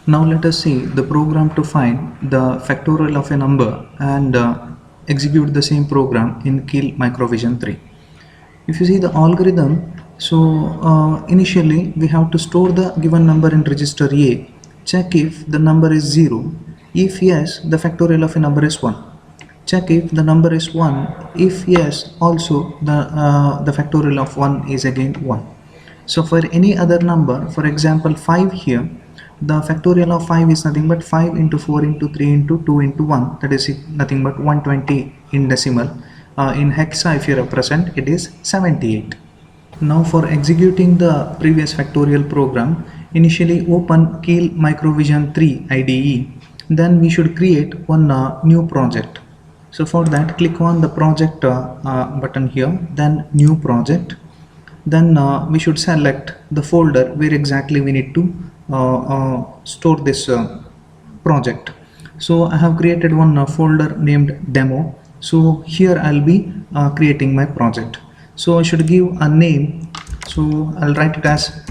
Now let us see the program to find the factorial of a number and execute the same program in Kiel Microvision 3. If you see the algorithm, initially we have to store the given number in register A, check if the number is 0, if yes, the factorial of a number is 1. Check if the number is 1, if yes, also the factorial of 1 is again 1. So for any other number, for example 5 here, the factorial of 5 is nothing but 5 into 4 into 3 into 2 into 1, that is nothing but 120 in decimal. In hexa, if you represent, it is 78. Now for executing the previous factorial program, initially open Kiel Microvision 3 IDE, then we should create one new project. So for that, click on the project button here, then new project. Then we should select the folder where exactly we need to store this project. So I have created one folder named demo. So here I'll be creating my project. So I should give a name. So I'll write it as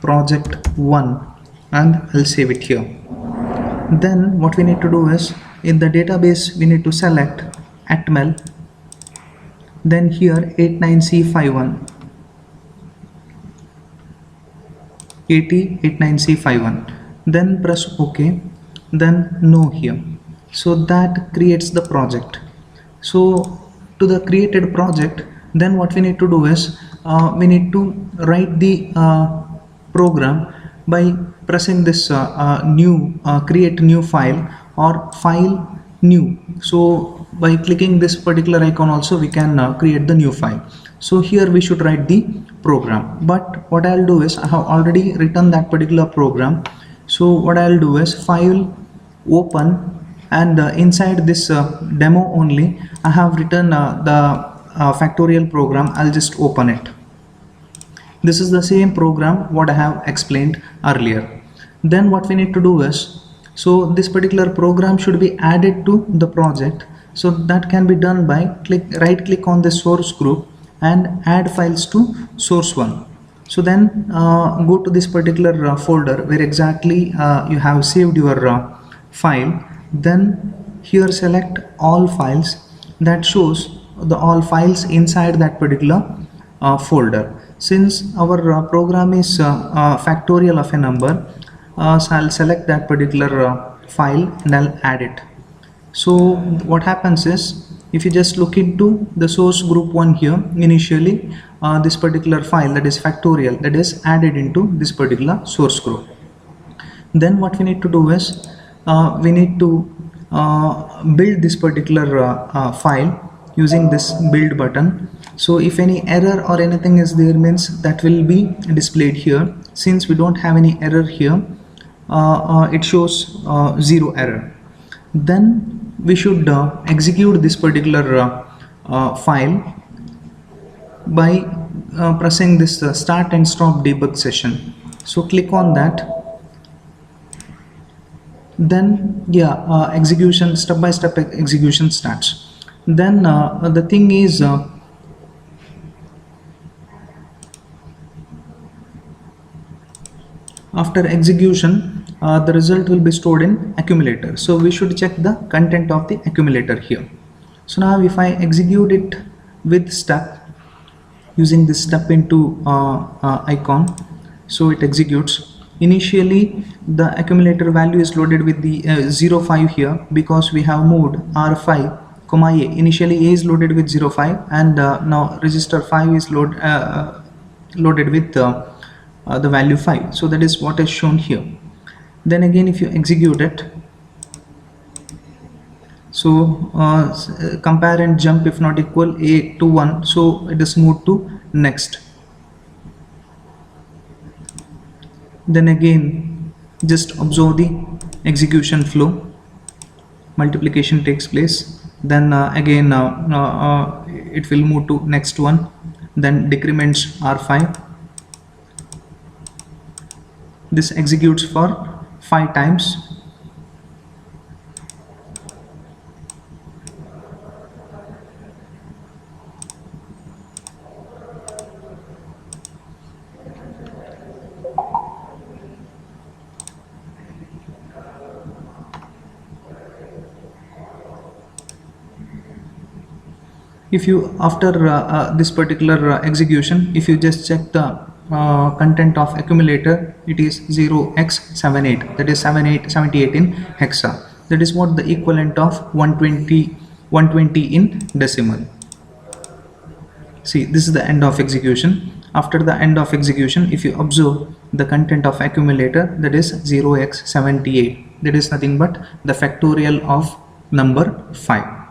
project 1 and I'll save it here. Then what we need to do is, in the database we need to select atmel, then here 89C51 89C51, then press OK, then no here. So that creates the project. So to the created project, then what we need to do is we need to write the program by pressing this new create new file or file new. So by clicking this particular icon also we can create the new file. So here we should write the program, but what I'll do is I have already written that particular program. So what I'll do is file, open, and inside this demo only I have written the factorial program. I'll just open it. This is the same program what I have explained earlier. Then what we need to do is, so this particular program should be added to the project. So that can be done by right click on the source group and add files to source one. So then go to this particular folder where exactly you have saved your file. Then here select all files. That shows the all files inside that particular folder. Since our program is factorial of a number, so I'll select that particular file and I'll add it. So what happens is, if you just look into the source group 1 here, initially this particular file, that is factorial, that is added into this particular source group. Then what we need to do is we need to build this particular file using this build button. So if any error or anything is there, means that will be displayed here. Since we don't have any error here, it shows 0 error. Then we should execute this particular file by pressing this start and stop debug session. So click on that. Then execution, step-by-step execution starts. Then the thing is, after execution the result will be stored in accumulator. So we should check the content of the accumulator here. So now if I execute it with step, using this step into icon, so it executes. Initially the accumulator value is loaded with the 05 here, because we have moved R5 comma A. Initially A is loaded with 05 and now register 5 is loaded with the value 5. So that is what is shown here. Then again if you execute it, so compare and jump if not equal A to 1, so it is moved to next. Then again just observe the execution flow. Multiplication takes place, then again it will move to next one, then decrements R5. This executes for 5 times. if you after this particular execution, if you just check the content of accumulator, it is 0x78, that is 78 in hexa. That is what the equivalent of 120 in decimal. See, this is the end of execution. After the end of execution, if you observe the content of accumulator, that is 0x78, that is nothing but the factorial of number 5.